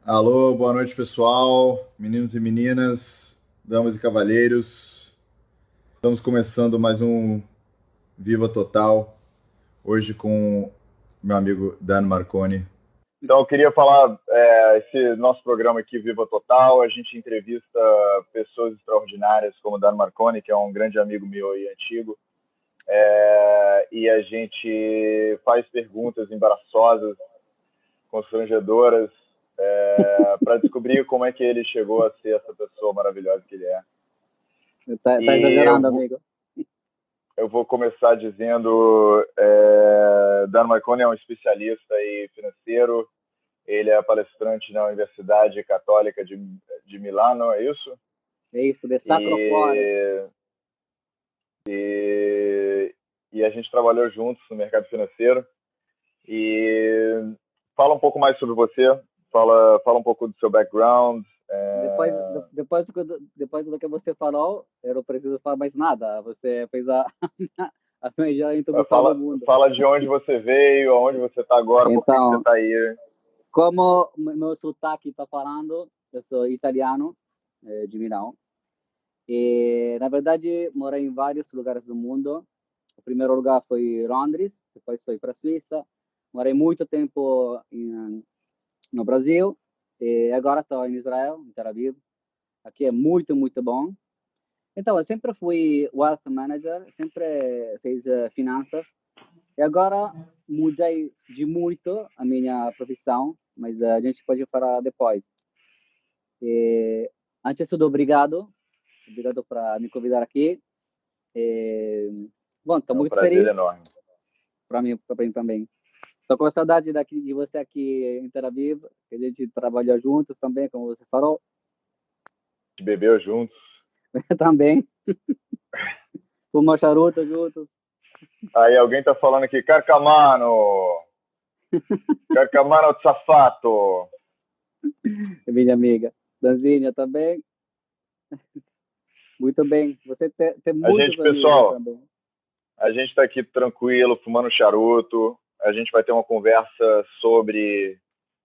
Alô, boa noite pessoal, meninos e meninas, damas e cavalheiros. Estamos começando mais um Viva Total, hoje com meu amigo Dan Marconi. Então, eu queria falar, esse nosso programa aqui, Viva Total, a gente entrevista pessoas extraordinárias, como o Dan Marconi, que é um grande amigo meu e antigo, e a gente faz perguntas embaraçosas, constrangedoras, para descobrir como é que ele chegou a ser essa pessoa maravilhosa que ele é. Tá E exagerando, amigo. eu vou começar dizendo, Dan Marconi é um especialista aí financeiro. Ele é palestrante na Universidade Católica de Milano, é isso? É isso, de Sacro Cuore. E, e, e a gente trabalhou juntos no mercado financeiro. E fala um pouco mais sobre você, fala um pouco do seu background. Depois, depois do que você falou, eu não preciso falar mais nada. Você fez a melhor introdução do mundo. Fala de onde você veio, aonde você está agora, por que você Então, está aí. como meu sotaque está falando, eu sou italiano, de Milão. E, na verdade, morei em vários lugares do mundo. O primeiro lugar foi Londres, depois foi para a Suíça. Morei muito tempo no Brasil. E agora estou em Israel, em Tel Aviv. Aqui é muito, muito bom. Então, eu sempre fui wealth manager, sempre fiz finanças. E agora mudei de muito a minha profissão, mas a gente pode falar depois. E, antes de tudo, obrigado. Obrigado por me convidar aqui. E, bom, estou É um muito prazer feliz enorme. para mim também. Estou com saudade de você aqui em Tel Aviv, que a gente trabalha juntos também, como você falou. A gente bebeu juntos. Também. Fumamos charuto juntos. Aí alguém está falando aqui, Carcamano! Carcamano Safato! Minha amiga. Danzinha também. Muito bem. Você tem A muitos gente, amigos pessoal, também. a gente está aqui tranquilo, fumando charuto. A gente vai ter uma conversa sobre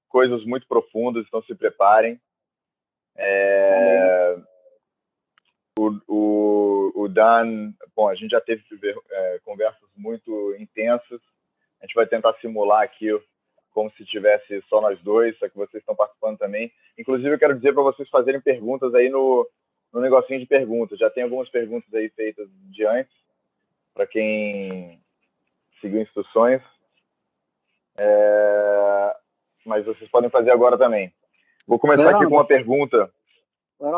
coisas muito profundas, então se preparem. Também. O Dan, bom, a gente já teve conversas muito intensas. A gente vai tentar simular aqui como se tivesse só nós dois, só que vocês estão participando também. Inclusive, eu quero dizer para vocês fazerem perguntas aí no negocinho de perguntas. Já tem algumas perguntas aí feitas de antes, para quem seguiu instruções. Mas vocês podem fazer agora também. Vou começar aqui Verão, com uma pergunta.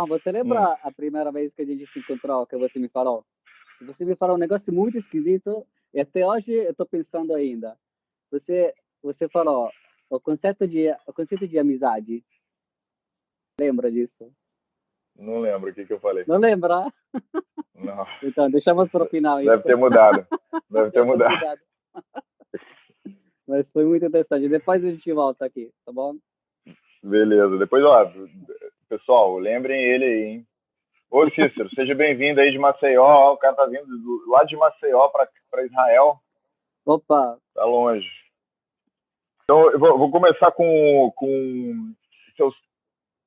você lembra a primeira vez que a gente se encontrou, que você me falou? Você me falou um negócio muito esquisito e até hoje eu estou pensando ainda. Você falou o conceito de amizade. Lembra disso? Não lembro o que eu falei. Não lembra? Não. Então, deixamos para o final isso. Deve ter mudado. Deve ter Deve ter mudado. mudado. Mas foi muito interessante. Depois a gente volta aqui, tá bom? Beleza. Depois, ó, pessoal, lembrem ele aí, hein? Ô, Cícero, seja bem-vindo aí de Maceió. O cara tá vindo lá de Maceió para Israel. Opa, Tá longe. Então, eu vou começar com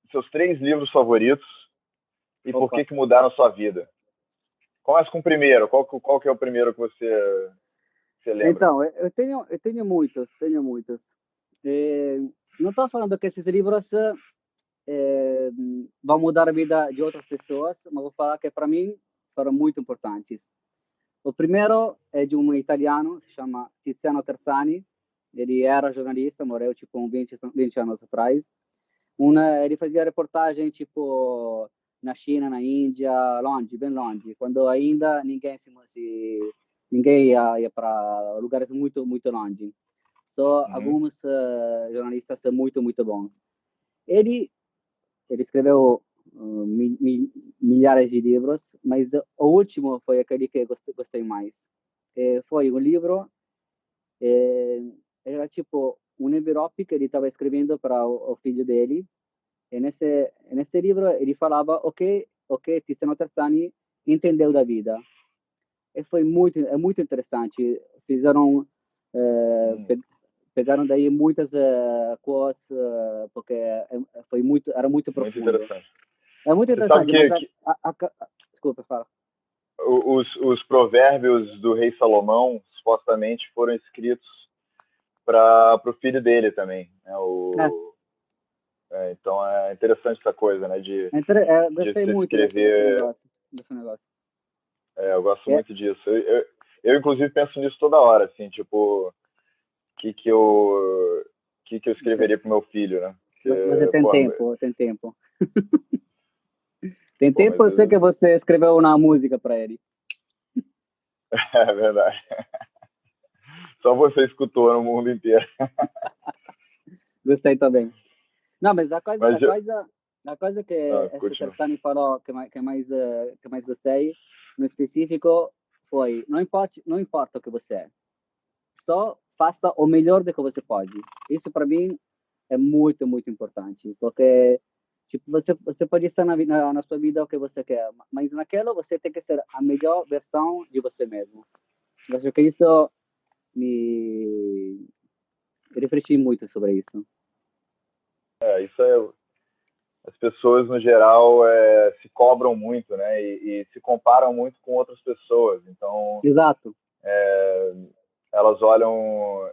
seus 3 livros favoritos e por opa. que mudaram a sua vida. Começa com o primeiro. Qual que é o primeiro que você lembra? Então, eu tenho muitos, tenho muitos. Eh, não estou falando que esses livros eh, vão mudar a vida de outras pessoas, mas vou falar que para mim foram muito importantes. O primeiro é de um italiano, se chama Tiziano Terzani. Ele era jornalista, morreu tipo uns 20 anos atrás. Ele fazia reportagem tipo na China, na Índia, longe, bem longe, quando ainda ninguém ia para lugares muito, muito longe. Só Uhum. alguns jornalistas muito, muito bons. Ele, ele escreveu milhares de livros, mas o último foi aquele que eu gostei mais. Foi um livro, é, era tipo um envelope que ele estava escrevendo para o filho dele. E nesse livro ele falava o que Tiziano Terzani entendeu da vida. E é muito interessante. Fizeram, eh, Hum. pe- pegaram daí muitas quotes, porque era muito Muito profundo. interessante. É muito Você sabe interessante, mas desculpa, fala. Os provérbios do rei Salomão supostamente foram escritos para o filho dele também, né? Então é interessante essa coisa, né? De Gostei se muito escrever. desse negócio. Eu gosto muito disso. Eu inclusive penso nisso toda hora, assim, tipo, o que eu escreveria para o meu filho, né? Você tem tempo, tem tempo. Tem tempo, mas eu sei que você escreveu uma música para ele. É verdade. Só você escutou no mundo inteiro. Gostei também. Não, mas a coisa que esse Tersani falou que mais gostei, no específico, foi não importa o que você é, só faça o melhor do que você pode. Isso para mim é muito, muito importante, porque tipo, você pode estar na sua vida o que você quer, mas naquela você tem que ser a melhor versão de você mesmo. Eu acho que isso me refleti muito sobre isso. As pessoas no geral se cobram muito, né? E se comparam muito com outras pessoas. Então, exato. Elas olham.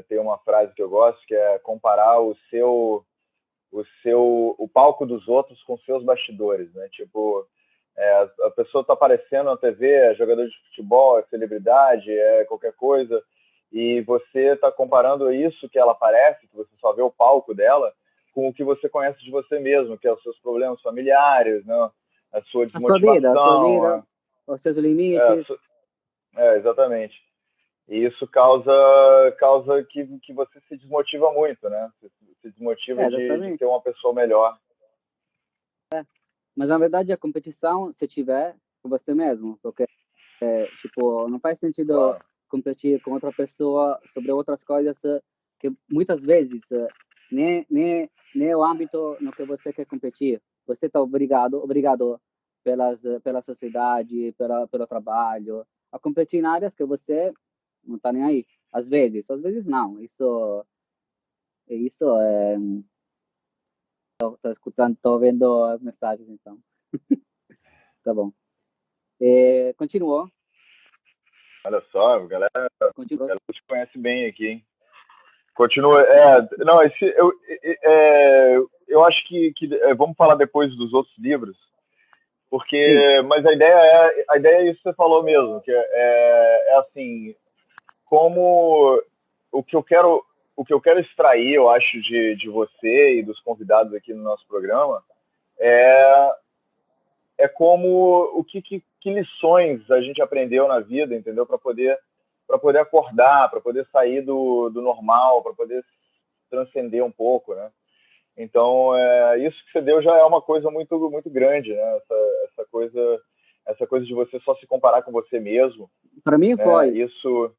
Tem uma frase que eu gosto que é comparar o palco dos outros com seus bastidores, né? Tipo, a pessoa está aparecendo na TV, é jogador de futebol, é celebridade, é qualquer coisa, e você está comparando isso que ela aparece, que você só vê o palco dela, com o que você conhece de você mesmo, que é os seus problemas familiares, né? A sua desmotivação, a sua vida, os seus limites. Exatamente. E isso causa que você se desmotiva muito, né? Você se desmotiva de ter uma pessoa melhor. Mas na verdade a competição, se tiver, com você mesmo, porque tipo, não faz sentido competir com outra pessoa sobre outras coisas que muitas vezes nem o âmbito no que você quer competir. Você está obrigado pela sociedade, pelo trabalho, a competir em áreas que você não está nem aí. Às vezes não. Isso é. Estou escutando, estou vendo as mensagens, então. Tá bom. Continuou. Olha só, a galera te conhece bem aqui, hein? Continua. Não, eu acho que vamos falar depois dos outros livros, porque, mas a ideia é isso que você falou mesmo, que é assim, como o que eu quero extrair, eu acho, de você e dos convidados aqui no nosso programa é como que lições a gente aprendeu na vida, entendeu? Para poder acordar, para poder sair do normal, para poder transcender um pouco, né? Então, isso que você deu já é uma coisa muito, muito grande, né? Essa coisa de você só se comparar com você mesmo. Para mim foi. Isso.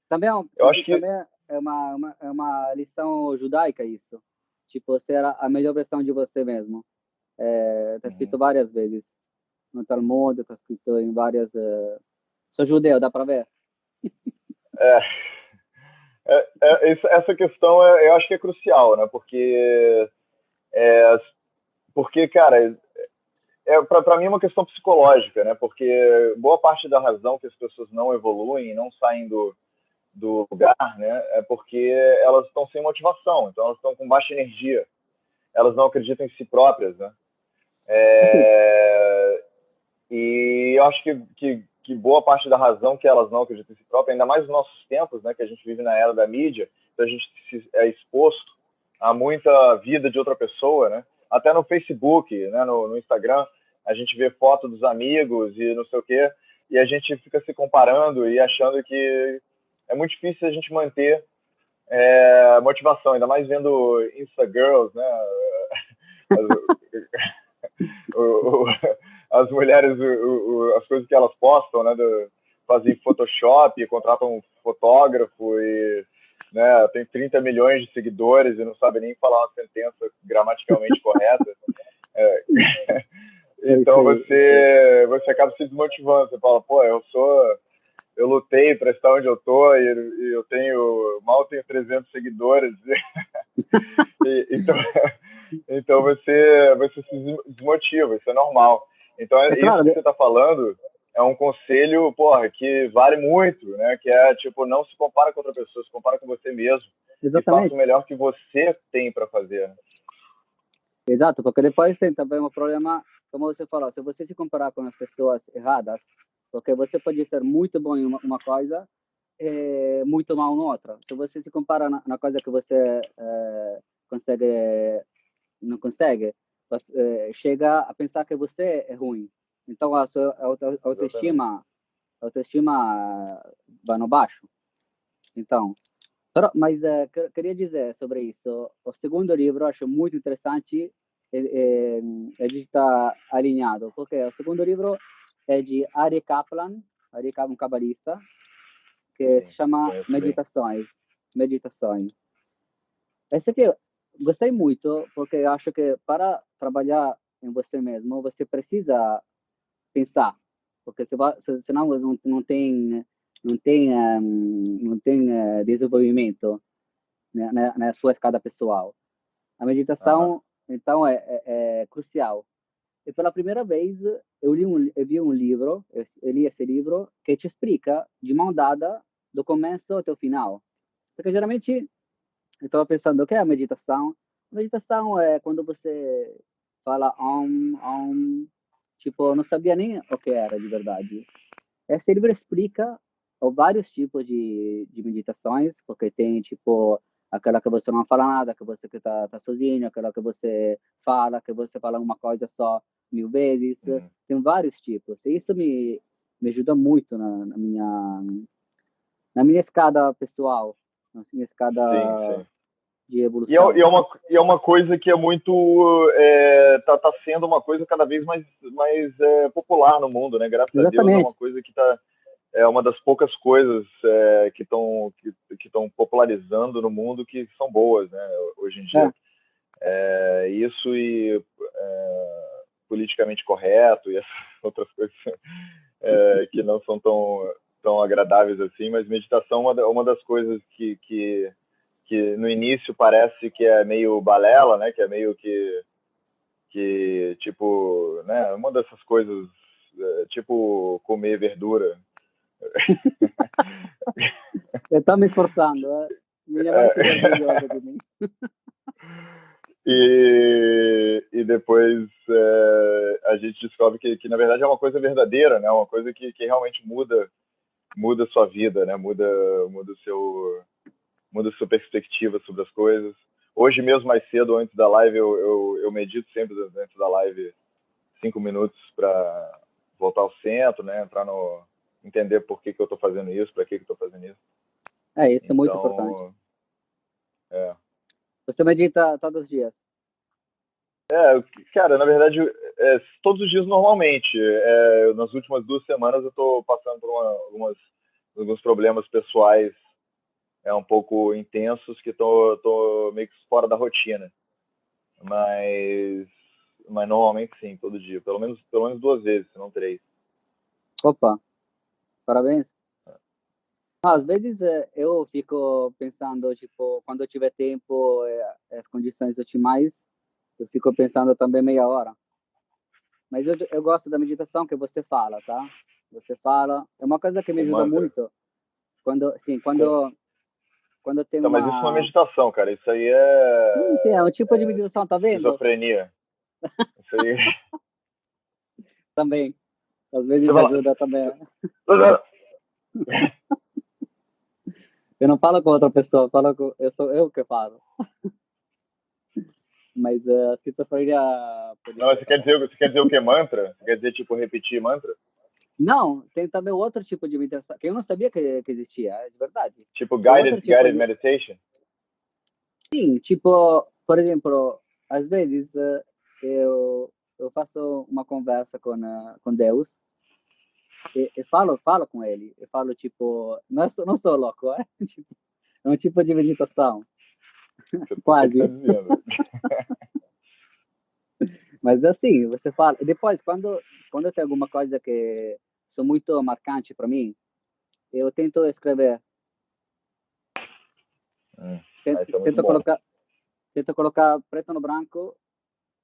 Também, eu acho que também é uma lição judaica isso. Tipo, ser a melhor versão de você mesmo. Está escrito várias vezes no Talmud, está escrito em várias. Sou judeu, dá para ver? Essa questão eu acho que é crucial, né? Porque cara, para mim é uma questão psicológica, né? Porque boa parte da razão que as pessoas não evoluem, não saem do lugar, né? É porque elas estão sem motivação, então elas estão com baixa energia, elas não acreditam em si próprias, né? E eu acho que boa parte da razão que elas não acreditam em si próprias, ainda mais nos nossos tempos, né? Que a gente vive na era da mídia, então a gente é exposto a muita vida de outra pessoa, né? Até no Facebook, né? No Instagram, a gente vê foto dos amigos e não sei o quê, e a gente fica se comparando e achando que é muito difícil a gente manter motivação, ainda mais vendo Instagirls, né? As mulheres, as coisas que elas postam, né? Fazem Photoshop, contratam um fotógrafo e né, tem 30 milhões de seguidores e não sabe nem falar uma sentença gramaticalmente correta. Então você acaba se desmotivando. Você fala, pô, eu eu lutei para estar onde eu tô e eu mal tenho 300 seguidores. Então, então você se desmotiva, isso é normal. Então, É isso claro, que você está falando é um conselho, porra, que vale muito, né? Que é, tipo, não se compara com outra pessoa, se compara com você mesmo e faça o exatamente. melhor que você tem para fazer. Exato, porque depois tem também um problema, como você falou, se você se comparar com as pessoas erradas, porque você pode ser muito bom em uma coisa e muito mal em outra. Se você se compara na coisa que você consegue, não consegue, você, chega a pensar que você é ruim. Então a sua Exatamente. autoestima vai no baixo. Então, mas queria dizer sobre isso. O segundo livro eu acho muito interessante ele está alinhado, porque o segundo livro é de Ari Kaplan, um cabalista, que se Sim, chama conheço bem. Meditações. Meditações. Esse aqui eu gostei muito, porque eu acho que para trabalhar em você mesmo, você precisa pensar, porque senão você não tem desenvolvimento na sua escada pessoal. A Aham. meditação, então, é crucial. E pela primeira vez, eu vi um livro, eu li esse livro, que te explica de mão dada, do começo até o final. Porque geralmente, eu estava pensando, o que é a meditação? A meditação é quando você fala tipo, eu não sabia nem o que era de verdade. Esse livro explica vários tipos de meditações, porque tem, tipo, aquela que você não fala nada, que você que tá sozinho, aquela que você fala uma coisa só 1000 vezes. Uhum. Tem vários tipos. E isso me ajuda muito na minha escada pessoal, na minha escada Sim, sim. de E é, evolução. e é uma coisa que é muito. Tá sendo uma coisa cada vez mais popular no mundo, né? Graças a Deus é uma Exatamente. coisa que é uma das poucas coisas que estão popularizando no mundo que são boas, né? Hoje em É, dia. Isso e politicamente correto e essas outras coisas que não são tão agradáveis assim, mas meditação é uma das coisas que no início parece que é meio balela, né? Que é meio que tipo, né? Uma dessas coisas, tipo comer verdura. eu estou me esforçando. Minha mãe fica orgulhosa de mim. E depois a gente descobre que na verdade é uma coisa verdadeira, né? Uma coisa que realmente muda a sua vida, né? Muda o seu muda a sua perspectiva sobre as coisas. Hoje mesmo, mais cedo, antes da live, eu medito sempre antes da live 5 minutos para voltar ao centro, né? Entrar no entender por que eu estou fazendo isso, para que eu estou fazendo isso. Isso é muito importante. Então, é. Você medita todos os dias. Cara, na verdade, todos os dias normalmente. Nas últimas 2 semanas eu estou passando por alguns problemas pessoais um pouco intensos que tô meio que fora da rotina. Mas, mas normalmente sim, todo dia. Pelo menos 2 vezes, se não 3. Opa, parabéns. Às vezes eu fico pensando, tipo, quando eu tiver tempo, as condições otimais, eu fico pensando também meia hora. Mas eu gosto da meditação que você fala, tá? Você fala. É uma coisa que me Com ajuda mantra. muito quando, sim, Com... quando tem Então, mas isso não é uma. meditação, cara. Isso aí Sim, é um tipo de é meditação, tá vendo? esquizofrenia. Isso aí. Também. Às Você vezes vai ajuda também. lá. Eu não falo com outra pessoa, eu sou eu que falo. Mas a esquizofrenia pode Não, ser também. você quer dizer o que? Mantra? Você quer dizer, tipo, repetir mantra? Não, tem também outro tipo de meditação, que eu não sabia que existia, é de verdade. Tipo, Tem outro tipo guided de. meditation? Sim, tipo, por exemplo, às vezes eu faço uma conversa com Deus e falo com ele. Eu falo, tipo, não sou louco, é? Tipo, é um tipo de meditação, Você que tá quase. dizendo. Mas assim, você fala. E depois, quando tem alguma coisa que sou muito marcante para mim, eu tento escrever, Isso é muito tento bom. tento colocar preto no branco,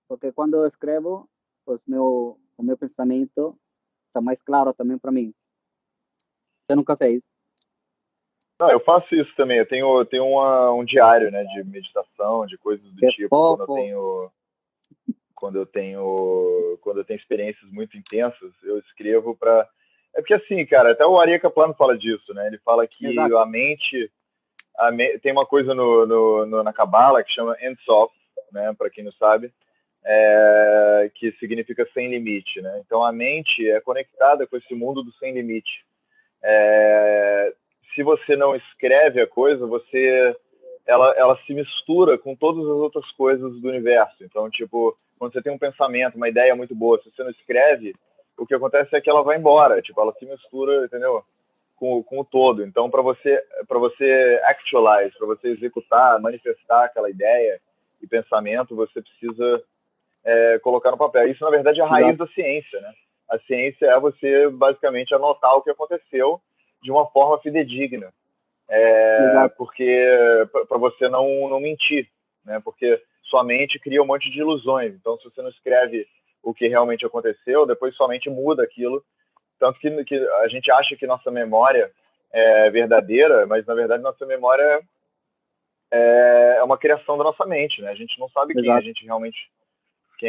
porque quando eu escrevo, o meu pensamento está mais claro também para mim. Você nunca fez? Não, eu faço isso também. Eu tenho um diário, né, de meditação, de coisas do Que tipo, fofo. quando eu tenho experiências muito intensas, eu escrevo para. É porque assim, cara, até o Ari Kaplan fala disso, né? Ele fala que Exato. tem uma coisa na Kabbalah que chama Ein Sof, né? Para quem não sabe, que significa sem limite, né? Então a mente é conectada com esse mundo do sem limite. É, Se você não escreve a coisa, ela se mistura com todas as outras coisas do universo. Então, tipo, quando você tem um pensamento, uma ideia muito boa, se você não escreve, o que acontece é que ela vai embora, tipo, ela se mistura, entendeu? Com o todo. Então, para você actualize, para você executar, manifestar aquela ideia e pensamento, você precisa colocar no papel. Isso, na verdade, é a raiz Exato. da ciência, né? A ciência é você, basicamente, anotar o que aconteceu de uma forma fidedigna, Exato. porque para você não mentir, né? Porque sua mente cria um monte de ilusões. Então, se você não escreve o que realmente aconteceu, depois sua mente muda aquilo. Tanto que a gente acha que nossa memória é verdadeira, mas, na verdade, nossa memória é uma criação da nossa mente, né? A gente não sabe Exato. quem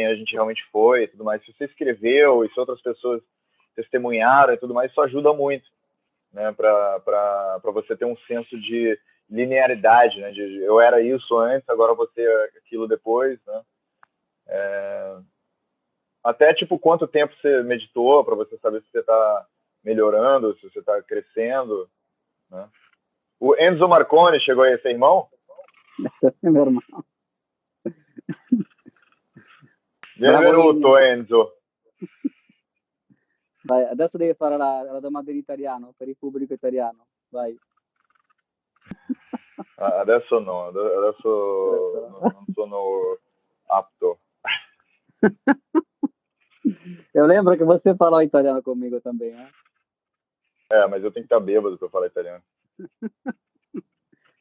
a gente realmente foi e tudo mais. Se você escreveu e se outras pessoas testemunharam e tudo mais, isso ajuda muito, né? Para você ter um senso de linearidade, né? De eu era isso antes, agora você aquilo depois, né? Até tipo quanto tempo você meditou para você saber se você está melhorando, se você está crescendo, né? O Enzo Marconi chegou a ser irmão? Esse é meu irmão. Bravo Benvenuto, Enzo. Enzo. Vai, adesso devi fare la domanda in italiano per il pubblico italiano. Vai. Adesso no, adesso Adesso no. non sono apto. Eu lembro que você falou italiano comigo também, né? Mas eu tenho que estar bêbado para falar italiano.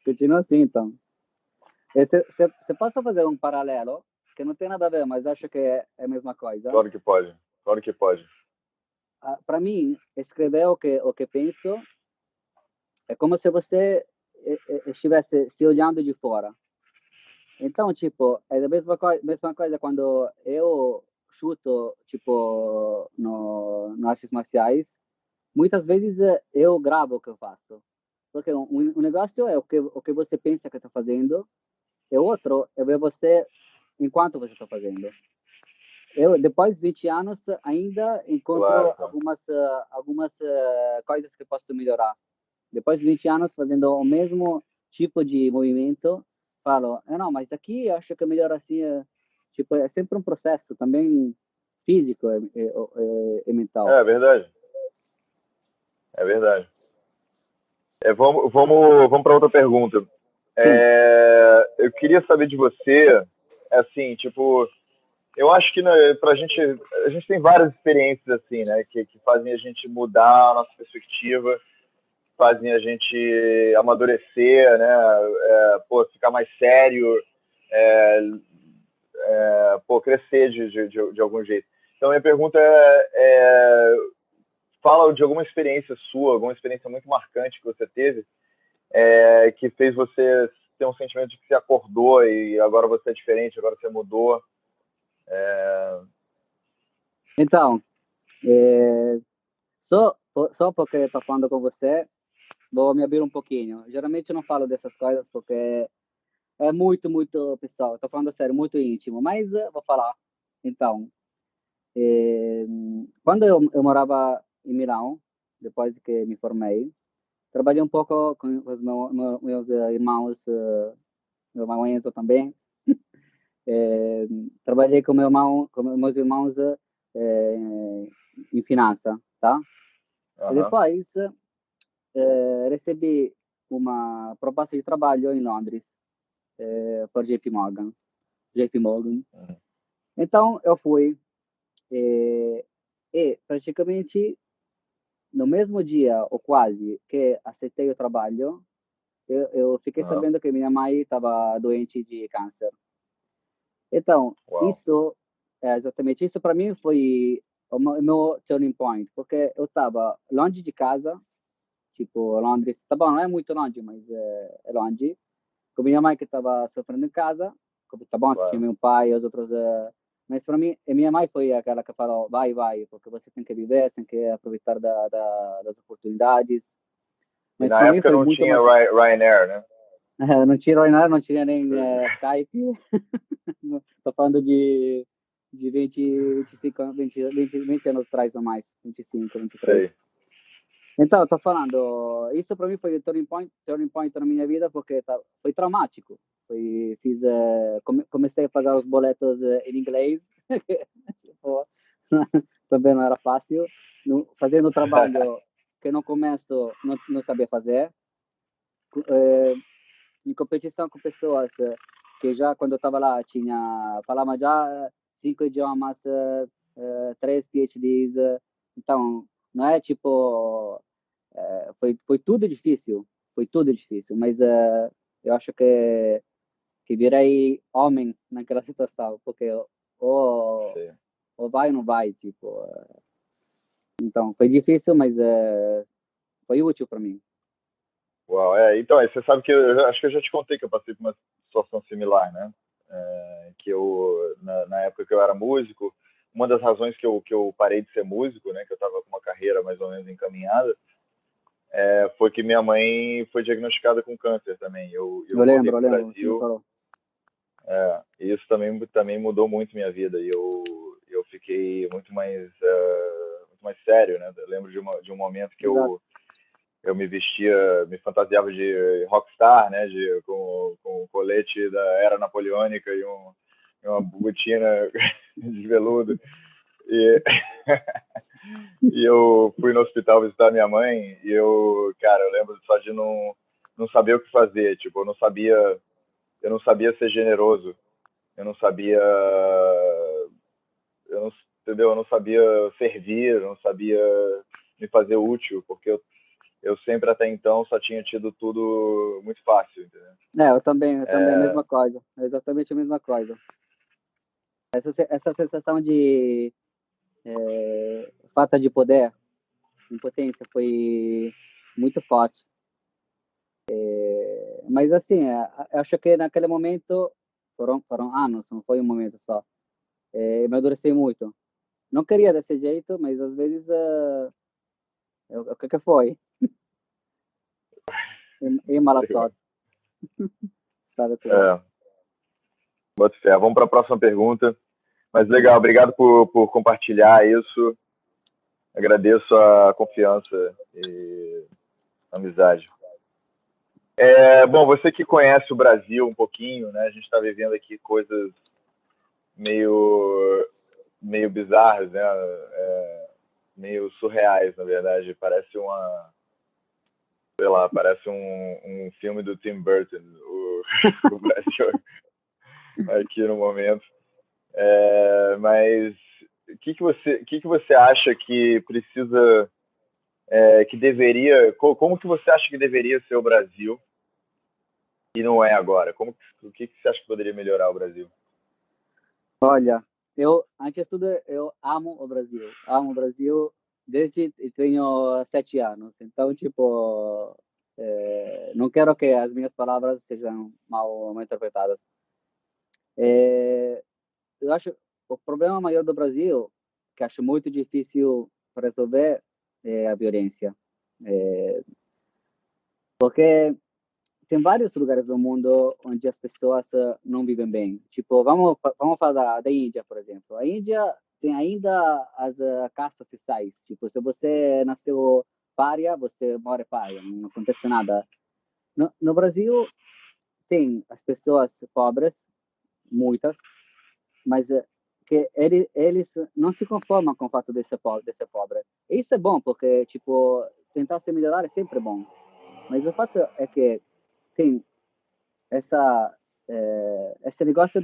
Continua assim, então. Você posso fazer um paralelo que não tem nada a ver, mas acho que é a mesma coisa. Claro que pode. Claro que pode. Para mim, escrever o que penso é como se você estivesse se olhando de fora. Então, tipo, é a mesma coisa quando eu chuto, tipo, no artes marciais. Muitas vezes eu gravo o que eu faço. Porque um negócio é o que você pensa que está fazendo, e outro é ver você enquanto você está fazendo. Eu, depois de 20 anos, ainda encontro Claro, claro. algumas coisas que posso melhorar. Depois de 20 anos fazendo o mesmo tipo de movimento, falo, não, mas aqui eu acho que é melhor assim. Tipo, é sempre um processo também físico e mental. É verdade. É verdade. Vamos para outra pergunta. Sim, Eu queria saber de você, assim, tipo, eu acho que né, a gente tem várias experiências assim, né, que fazem a gente mudar a nossa perspectiva, fazem a gente amadurecer, né, pô, ficar mais sério, é, pô, crescer de algum jeito. Então, minha pergunta fala de alguma experiência sua, alguma experiência muito marcante que você teve, que fez você ter um sentimento de que você acordou e agora você é diferente, agora você mudou. então, é, só porque estou falando com você, vou me abrir um pouquinho. Geralmente eu não falo dessas coisas porque é muito pessoal. Estou falando sério, muito íntimo, mas vou falar. Então, é, quando eu morava em Milão, depois que me formei, trabalhei um pouco com os meus irmãos, meu irmão Enzo também. É, trabalhei com meus irmãos em finança, tá? E Aham, depois recebi uma proposta de trabalho em Londres, por JP Morgan. JP Morgan. Então eu fui e praticamente no mesmo dia, ou quase, que aceitei o trabalho, eu fiquei Aham. sabendo que minha mãe estava doente de câncer. Então, Uau. exatamente, isso para mim foi o meu turning point, porque eu estava longe de casa, tipo, Londres, tá bom, não é muito longe, mas é longe, com minha mãe que estava sofrendo em casa, tá bom, tinha Claro. meu pai e os outros, mas para mim, a minha mãe foi aquela que falou, vai, vai, porque você tem que viver, tem que aproveitar das oportunidades, E mas na para mim época foi não muito tinha mais, Ryanair, né? não tinha nada, não tinha nem Skype, tô falando de 20, 25, 20 anos atrás ou mais, 25, 23. Sei. Então, eu tô falando, isso para mim foi o turning point na minha vida, porque foi traumático. Comecei a pagar os boletos em inglês, tipo, também não era fácil. Fazendo trabalho que no começo não sabia fazer, eh, em competição com pessoas que já quando eu estava lá falava já 5 idiomas, 3 PhDs, então não é tipo foi tudo difícil, foi tudo difícil, mas eu acho que virei homem naquela situação, porque ou, Sei. ou vai ou não vai, tipo, então foi difícil, mas foi útil para mim. Uau, então, você sabe que acho que eu já te contei que eu passei por uma situação similar, né? Que eu, na época que eu era músico, uma das razões que eu parei de ser músico, né, que eu estava com uma carreira mais ou menos encaminhada, foi que minha mãe foi diagnosticada com câncer também. Eu voltei Eu para o lembro, você me Brasil, falou. e isso também mudou muito minha vida, e eu fiquei muito mais sério, né? Eu lembro de um momento que Exato. eu me vestia, me fantasiava de rockstar, né, com o colete da era napoleônica e uma botina de veludo. E, e eu fui no hospital visitar minha mãe e cara, eu lembro só de não saber o que fazer, tipo, eu não sabia ser generoso, eu não sabia, eu não, entendeu? Eu não sabia servir, eu não sabia me fazer útil, porque eu sempre até então só tinha tido tudo muito fácil, entendeu? Eu também, a mesma coisa, exatamente a mesma coisa. Essa sensação de falta de poder, impotência, foi muito forte. Mas assim, eu acho que naquele momento, foram anos, não foi um momento só. Eu amadureci muito. Não queria desse jeito, mas às vezes o que foi? E mala sorte, sabe como é? É, boto fé. Vamos para a próxima pergunta. Mas legal, obrigado por compartilhar isso. Agradeço a confiança e a amizade. Bom, você que conhece o Brasil um pouquinho, né? A gente está vivendo aqui coisas meio, meio bizarras, né? Meio surreais, na verdade. Sei lá, parece um filme do Tim Burton, o Brasil aqui no momento. Mas o que você acha que precisa, que deveria, como que você acha que deveria ser o Brasil e não é agora? O que você acha que poderia melhorar o Brasil? Olha, antes de tudo, eu amo o Brasil. Amo o Brasil desde que tenho 7 anos. Então, tipo, não quero que as minhas palavras sejam mal interpretadas. É, eu acho o problema maior do Brasil, que acho muito difícil para resolver, é a violência. É, porque tem vários lugares do mundo onde as pessoas não vivem bem. Tipo, vamos falar da Índia, por exemplo. A Índia tem ainda as castas sociais. Tipo, se você nasceu pária, você morre pária, não acontece nada. No Brasil, tem as pessoas pobres, muitas, mas que eles não se conformam com o fato de ser pobre. E isso é bom, porque, tipo, tentar se melhorar é sempre bom. Mas o fato é que tem esse negócio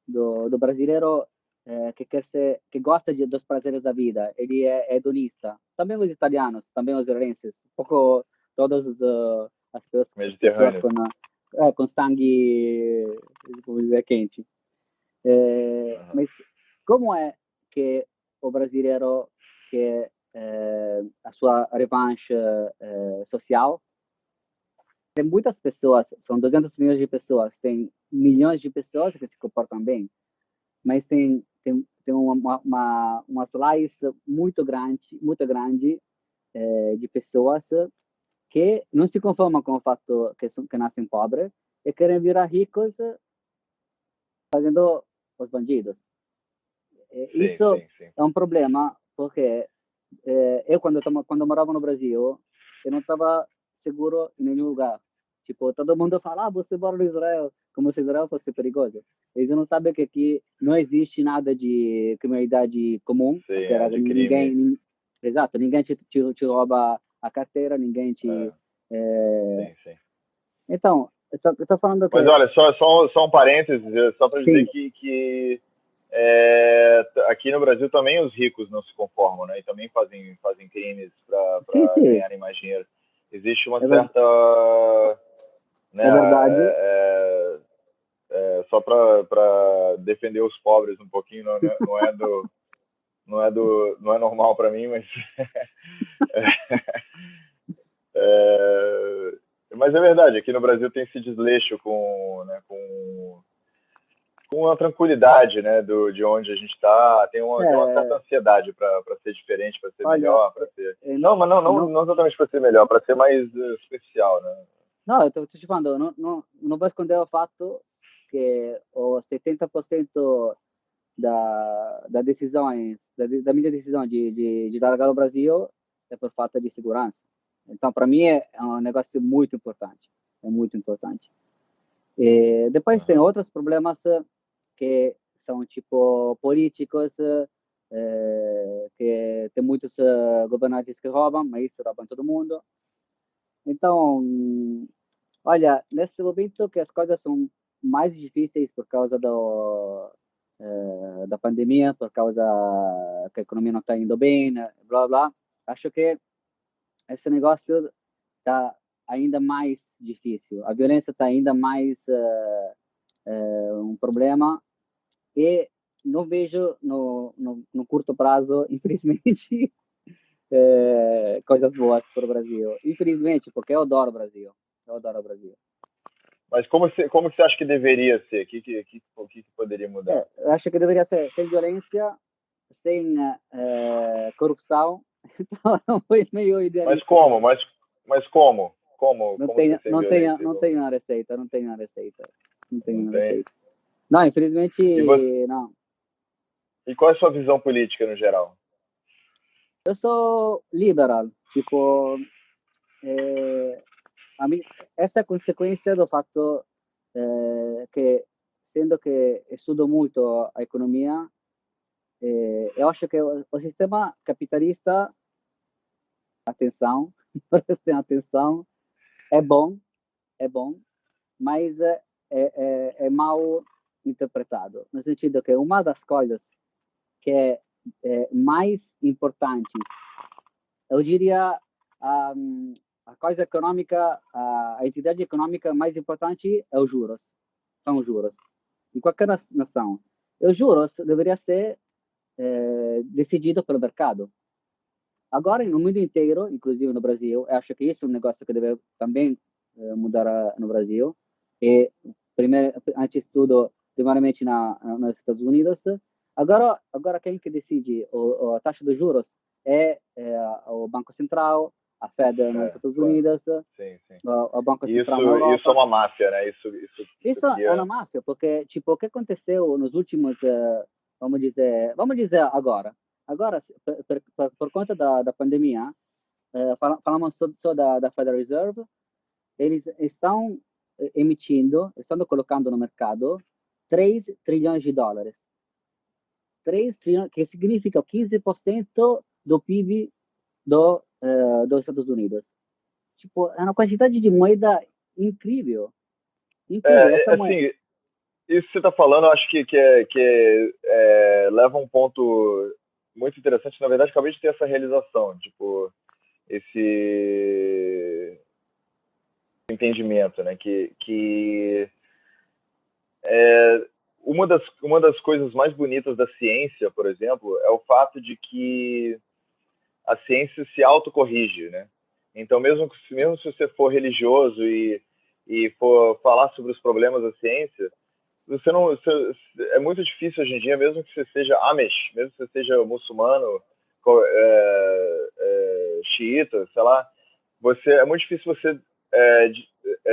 do brasileiro que gosta dos prazeres da vida, ele é hedonista. Também os italianos, também os israelenses, um pouco todas as pessoas Mediterrâneo. com sangue, como dizer, quente. Mas como é que o brasileiro quer a sua revanche social? Tem muitas pessoas, são 200 milhões de pessoas, tem milhões de pessoas que se comportam bem, mas tem uma slice muito grande de pessoas que não se conformam com o fato que nascem pobres e querem virar ricos fazendo os bandidos. Isso Sim. é um problema, porque eu, quando morava no Brasil, eu não estava seguro em nenhum lugar. Tipo, todo mundo fala, você mora no Israel, como se Israel fosse perigoso. Eles não sabem que aqui não existe nada de criminalidade comum. Sim, de crime. Exato, ninguém te rouba a carteira, ninguém te... Sim. Então, eu tô falando que... Mas olha, só um parênteses, só para dizer Sim. que aqui no Brasil também os ricos não se conformam, né? E também fazem crimes para Sim. ganharem mais dinheiro. Existe uma É certa, né? É verdade. Só para defender os pobres um pouquinho, não é normal para mim, mas mas é verdade. Aqui no Brasil tem esse desleixo com a tranquilidade, né, de onde a gente está. Tem uma certa ansiedade para ser diferente, para ser Olha, melhor, para ser... Não, mas não exatamente para ser melhor, para ser mais especial, né? não, eu estou te falando, não vou esconder o fato que os 70% da decisões, da minha decisão de largar o Brasil é por falta de segurança. Então, para mim, é um negócio muito importante. É muito importante. E depois tem outros problemas que são, tipo, políticos, que tem muitos governantes que roubam, mas isso roubam todo mundo. Então, olha, nesse momento que as coisas são mais difíceis por causa da pandemia, por causa que a economia não está indo bem, né, blá blá, acho que esse negócio está ainda mais difícil. A violência está ainda mais um problema e não vejo no curto prazo, infelizmente, coisas boas para o Brasil. Infelizmente, porque eu adoro o Brasil. Eu adoro o Brasil. Mas como você acha que deveria ser? O que poderia mudar? Eu acho que deveria ser sem violência, sem corrupção. Então, foi meio Mas idealista. como? Mas como? Como ser sem violência? Não tenho uma receita, não tenho uma receita. Não tenho Não uma tem? receita. Não, infelizmente, não. E qual é a sua visão política no geral? Eu sou liberal, tipo, essa é a consequência do fatto che, essendo che studio molto a economia, eu acho que o sistema capitalista, atenção, prestem atenção, é bom, mas é mal interpretado, no sentido que uma das coisas que é mais importantes, eu diria, a coisa econômica, a entidade econômica mais importante é os juros, são os juros, em qualquer nação. Os juros deveria ser decidido pelo mercado. Agora, no mundo inteiro, inclusive no Brasil, eu acho que isso é um negócio que deve também mudar no Brasil. E, primeiro, antes de tudo, primeiramente nos Estados Unidos. Agora quem que decide a taxa de juros é o Banco Central, a Fed nos Estados Claro. Unidos, Sim. o Banco Central na Europa. Isso é uma máfia, né? Isso é uma máfia, porque tipo, o que aconteceu nos últimos, vamos dizer agora. Agora, por conta da pandemia, falamos só da Federal Reserve, eles estão estão colocando no mercado 3 trilhões de dólares. 3 trilhões, que significa 15% do PIB dos Estados Unidos. Tipo, é uma quantidade de moeda incrível. Incrível. Essa moeda... Assim, isso que você está falando, eu acho que leva a um ponto muito interessante. Na verdade, acabei de ter essa realização, tipo, esse entendimento, né? Que uma das coisas mais bonitas da ciência, por exemplo, é o fato de que a ciência se autocorrige, né? Então, mesmo se você for religioso e for falar sobre os problemas da ciência, é muito difícil hoje em dia, mesmo que você seja Amish, mesmo que você seja muçulmano, xiita, sei lá, é muito difícil você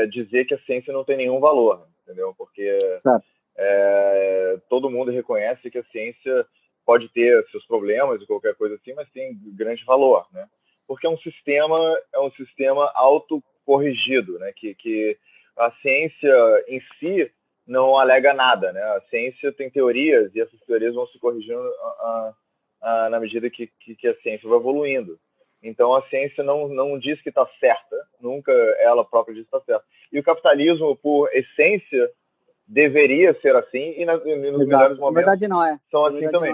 dizer que a ciência não tem nenhum valor, entendeu? Porque todo mundo reconhece que a ciência pode ter seus problemas e qualquer coisa assim, mas tem grande valor, né? Porque é um sistema autocorrigido, né? Que a ciência em si não alega nada, né? A ciência tem teorias e essas teorias vão se corrigindo na medida que a ciência vai evoluindo. Então a ciência não diz que está certa, nunca ela própria diz que está certa. E o capitalismo, por essência, deveria ser assim e nos melhores momentos na verdade não é. são assim também.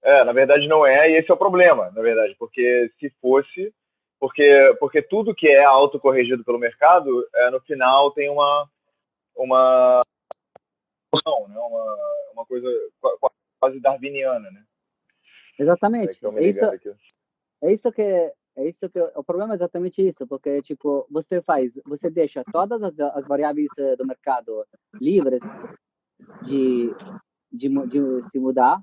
Na verdade não é, e esse é o problema, na verdade, porque se fosse, porque tudo que é autocorrigido pelo mercado, no final tem uma né? uma coisa quase darwiniana, né? Exatamente. É isso que o problema é exatamente isso, porque tipo você deixa todas as variáveis do mercado livres de se mudar.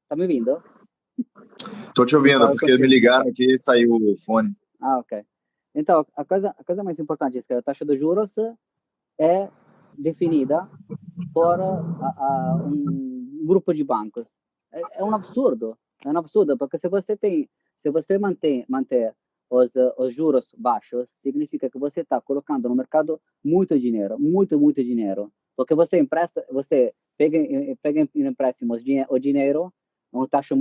Tá me ouvindo? Tô te ouvindo, porque me ligaram aqui e saiu o fone. Ok. Então, a coisa mais importante é que a taxa de juros é definida por um grupo de bancos. É um absurdo. É um absurdo, porque se você manter os juros baixos, significa que você está colocando no mercado muito dinheiro, muito dinheiro. Porque você pega em empréstimos o dinheiro uma taxa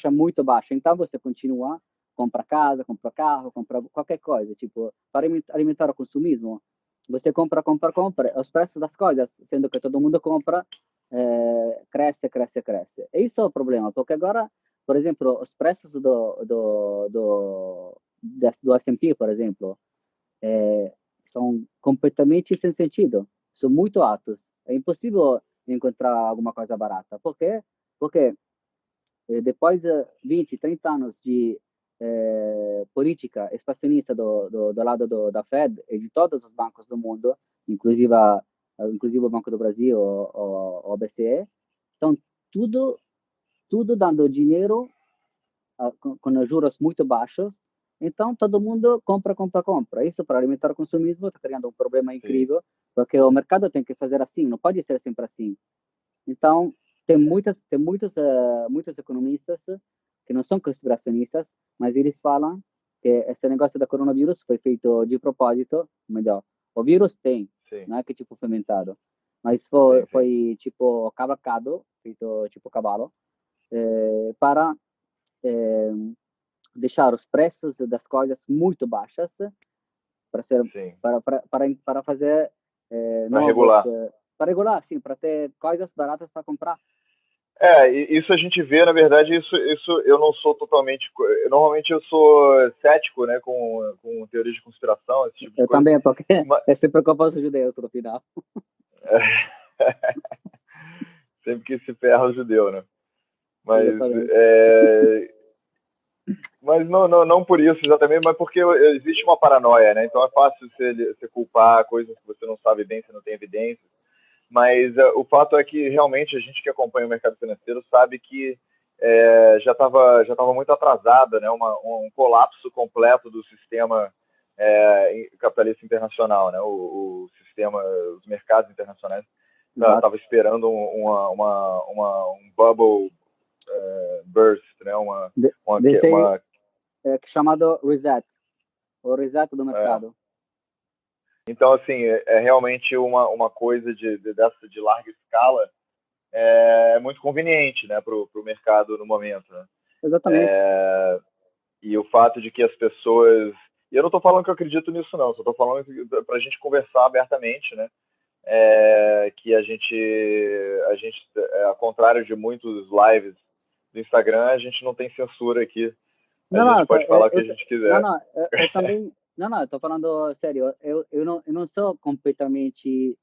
muito baixa. Então você continua, compra casa, compra carro, compra qualquer coisa. Tipo, para alimentar o consumismo, você compra. Os preços das coisas, sendo que todo mundo compra, cresce. E isso é o problema, porque agora, por exemplo, os preços do S&P, por exemplo, são completamente sem sentido. São muito altos. É impossível encontrar alguma coisa barata. Por quê? Porque depois de 20, 30 anos de política expansionista do lado da Fed e de todos os bancos do mundo, inclusive o Banco do Brasil, o BCE, estão tudo dando dinheiro com juros muito baixos. Então, todo mundo compra. Isso, para alimentar o consumismo, está criando um problema incrível, porque o mercado tem que fazer assim, não pode ser sempre assim. Então, tem muitos economistas que não são conspiracionistas, mas eles falam que esse negócio da coronavírus foi feito de propósito, melhor, o vírus tem, não é que tipo fermentado, mas foi tipo cavalcado, feito tipo cavalo, para deixar os preços das coisas muito baixas para fazer para regular, sim, para ter coisas baratas para comprar. Isso a gente vê, na verdade, isso eu não sou totalmente. Normalmente eu sou cético, né, com teorias de conspiração, esse tipo de eu coisa. Também, porque é sempre culpa dos judeus no final. Sempre que se ferra o judeu, né? Mas não por isso exatamente, mas porque existe uma paranoia, né? Então é fácil você culpar coisas que você não sabe bem, você não tem evidências. Mas o fato é que realmente a gente que acompanha o mercado financeiro sabe que já estava muito atrasada, né? Um colapso completo do sistema capitalista internacional, né? O sistema, os mercados internacionais estava esperando um bubble burst, né? Chamado reset, o reset do mercado. Então, assim, é realmente uma coisa de larga escala, muito conveniente, né, para o mercado no momento, né? Exatamente. E o fato de que as pessoas... E eu não estou falando que eu acredito nisso, não. Só estou falando para a gente conversar abertamente, né? que a gente, ao contrário de muitos lives do Instagram, a gente não tem censura aqui. A Não, gente não, pode falar o que a gente não, quiser. não, eu também, não, não, eu tô falando sério, eu não sou completamente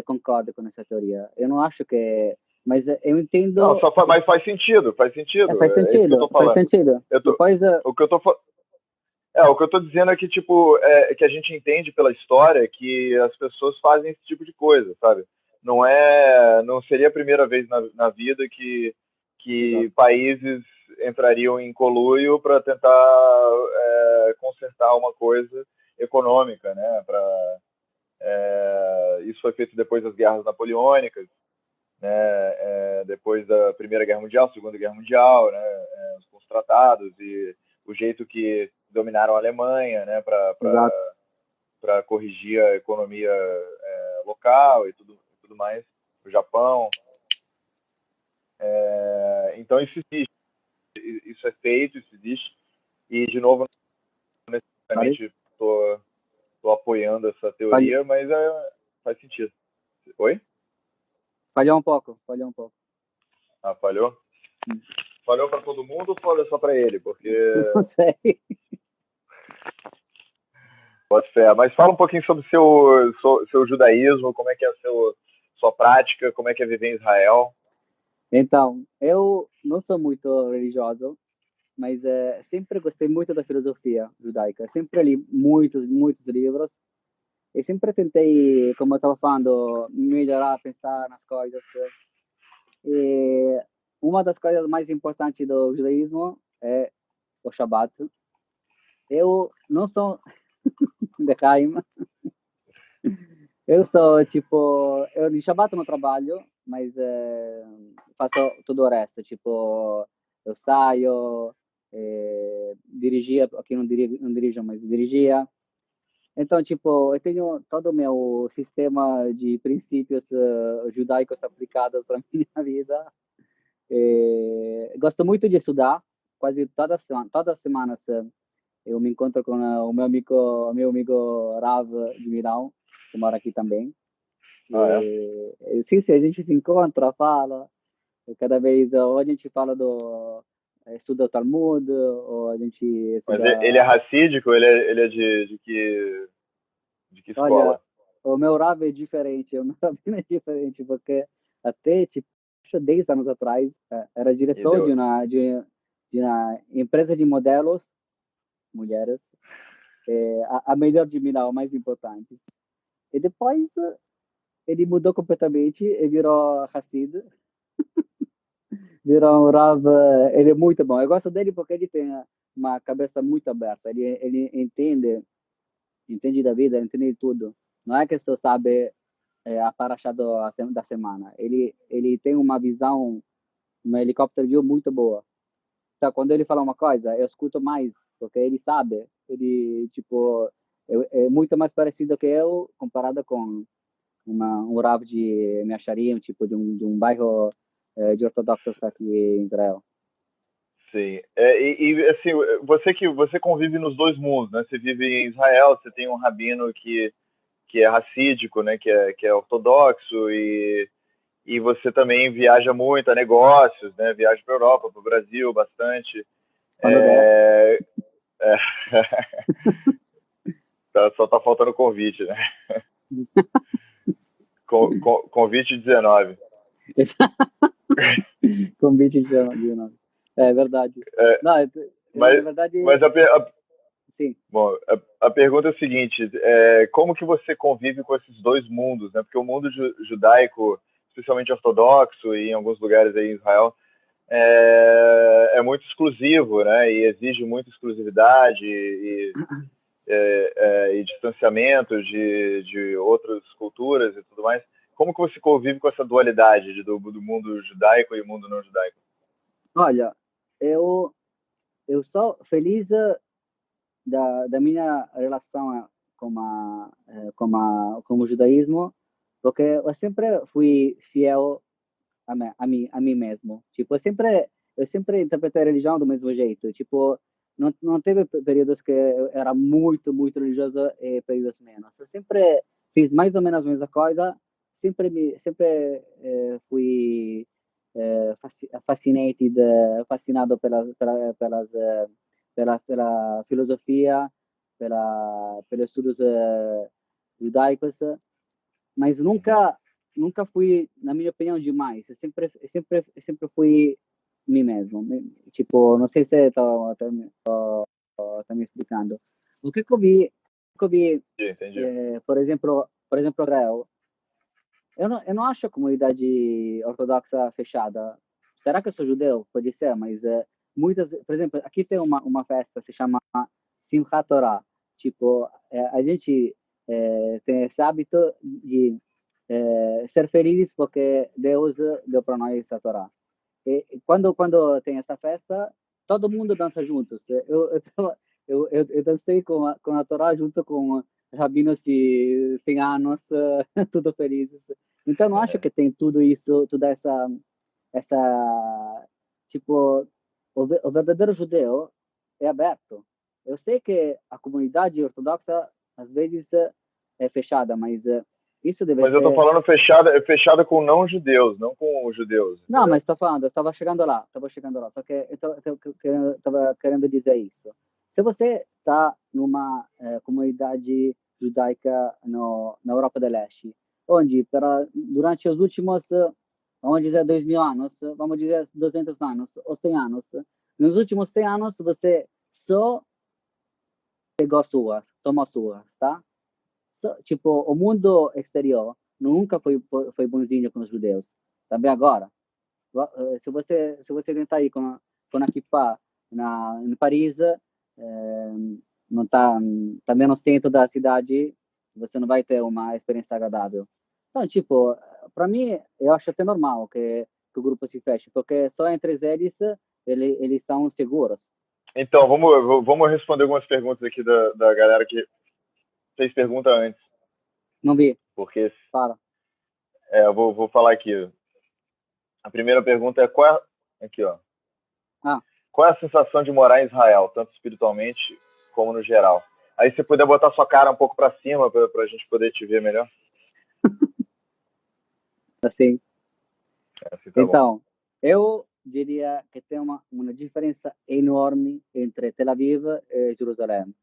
concordo com essa teoria, eu não acho que, mas eu Não, entendo, mas faz sentido, faz sentido. É isso que eu tô faz falando. sentido, Eu tô, depois, o que eu tô, o que eu tô dizendo é que, tipo, que a gente entende pela história que as pessoas fazem esse tipo de coisa, sabe? Não seria a primeira vez na vida que exato, países entrariam em conluio para tentar consertar uma coisa econômica, né? Isso foi feito depois das guerras napoleônicas, né? Depois da Primeira Guerra Mundial, Segunda Guerra Mundial, né? Com os tratados e o jeito que dominaram a Alemanha, né? exato, Para corrigir a economia local e tudo mais, o Japão. Então isso é feito, isso existe. E, de novo, não pare, necessariamente estou apoiando essa falhou, teoria, mas faz sentido. Oi? falhou um pouco, Ah, falhou? Hum. Falhou para todo mundo ou falhou só para ele? Porque Não sei. pode ser. Mas fala um pouquinho sobre seu judaísmo, como é que é sua prática, como é que é viver em Israel. Então, eu não sou muito religioso, mas sempre gostei muito da filosofia judaica. Sempre li muitos livros e sempre tentei, como eu estava falando, melhorar, pensar nas coisas. E uma das coisas mais importantes do judaísmo é o Shabat. Eu não sou de Haim, eu sou tipo, eu de Shabat não trabalho, mas faço tudo o resto, tipo, eu saio, dirigia, aqui não dirijo, mas dirigia. Então, tipo, eu tenho todo o meu sistema de princípios judaicos aplicados para minha vida. Gosto muito de estudar, quase todas as semanas eu me encontro com o meu amigo Rav de Milão, que mora aqui também. Ah, é? Sim, a gente se encontra, fala, cada vez ou a gente fala estuda o Talmud, ou a gente Mas estuda. ele é racídico? Ele é de que Olha, escola? o meu Rav é diferente, o meu Rabino é diferente, porque até, tipo, acho 10 anos atrás, era E diretor deu. de uma empresa de modelos, mulheres, a melhor de Milão, a mais importante. E depois ele mudou completamente e virou Hassid, virou um Rav, ele é muito bom. Eu gosto dele porque ele tem uma cabeça muito aberta, ele entende da vida, entende de tudo. Não é que só sabe a paraxá da semana. Ele tem uma visão, uma helicóptero view muito boa. Então, quando ele fala uma coisa, eu escuto mais, porque ele sabe. Ele, tipo, é muito mais parecido que eu, comparado com um Rav de Meacharim, tipo, de um bairro de ortodoxos aqui em Israel. Sim. Assim, você convive nos dois mundos, né? Você vive em Israel, você tem um rabino que é racídico, né? Que é ortodoxo e você também viaja muito a negócios, né? Viaja para a Europa, para o Brasil, bastante. Quando der. É, é, só tá faltando convite, né? Convite 19. Convite de nome. É verdade. É, Não, na mas verdade, mas sim. bom, a pergunta é a seguinte: como que você convive com esses dois mundos, né? Porque o mundo judaico, especialmente ortodoxo e em alguns lugares aí em Israel, é muito exclusivo, né? E exige muita exclusividade e distanciamento de outras culturas e tudo mais. Como que você convive com essa dualidade do mundo judaico e mundo não judaico? Olha, eu, eu sou feliz da minha relação com o judaísmo, porque eu sempre fui fiel a mim mesmo. Tipo, eu sempre interpretei a religião do mesmo jeito. Tipo, não teve períodos que eu era muito religioso e períodos menos. Eu sempre fiz mais ou menos a mesma coisa, fui fascinado pela filosofia, pelos estudos judaicos, mas nunca fui, na minha opinião, demais. Eu sempre fui mim mesmo. Tipo, não sei se tá me explicando. O que eu vi, Entendi. por exemplo, Israel, eu não acho a comunidade ortodoxa fechada. Será que eu sou judeu? Pode ser, mas por exemplo, aqui tem uma festa, se chama Simchat Torah. Tipo, a gente tem esse hábito de ser felizes porque Deus deu para nós a Torá. E quando tem essa festa, todo mundo dança juntos. Eu dancei com a Torá junto com rabinos de 100 anos, tudo felizes. Então, não acho que tem tudo isso, toda essa tipo, o verdadeiro judeu é aberto. Eu sei que a comunidade ortodoxa, às vezes, é fechada, mas isso deve Mas eu tô ser. falando fechada com não judeus, não com os judeus, Não, entendeu? mas estou falando, eu estava chegando lá, só que eu estava querendo dizer isso. Se você está numa comunidade judaica na Europa do Leste, onde durante os últimos, vamos dizer, 2000 anos, vamos dizer 200 anos, ou 100 anos, nos últimos 100 anos você só pegou suas, tomou suas, tá? Tipo, o mundo exterior nunca foi bonzinho com os judeus. Também agora. Se você tentar ir com a kippah em Paris, não tá, também no centro da cidade, você não vai ter uma experiência agradável. Então, tipo, para mim, eu acho até normal que o grupo se feche, porque só entre eles estão seguros. Então, vamos responder algumas perguntas aqui da galera que fez pergunta antes. Não vi, Porque fala. eu vou falar aqui. A primeira pergunta é aqui, ó. Ah, Qual é a sensação de morar em Israel, tanto espiritualmente como no geral? Aí você puder botar sua cara um pouco para cima para a gente poder te ver melhor. assim. Assim tá bom. Então, eu diria que tem uma diferença enorme entre Tel Aviv e Jerusalém.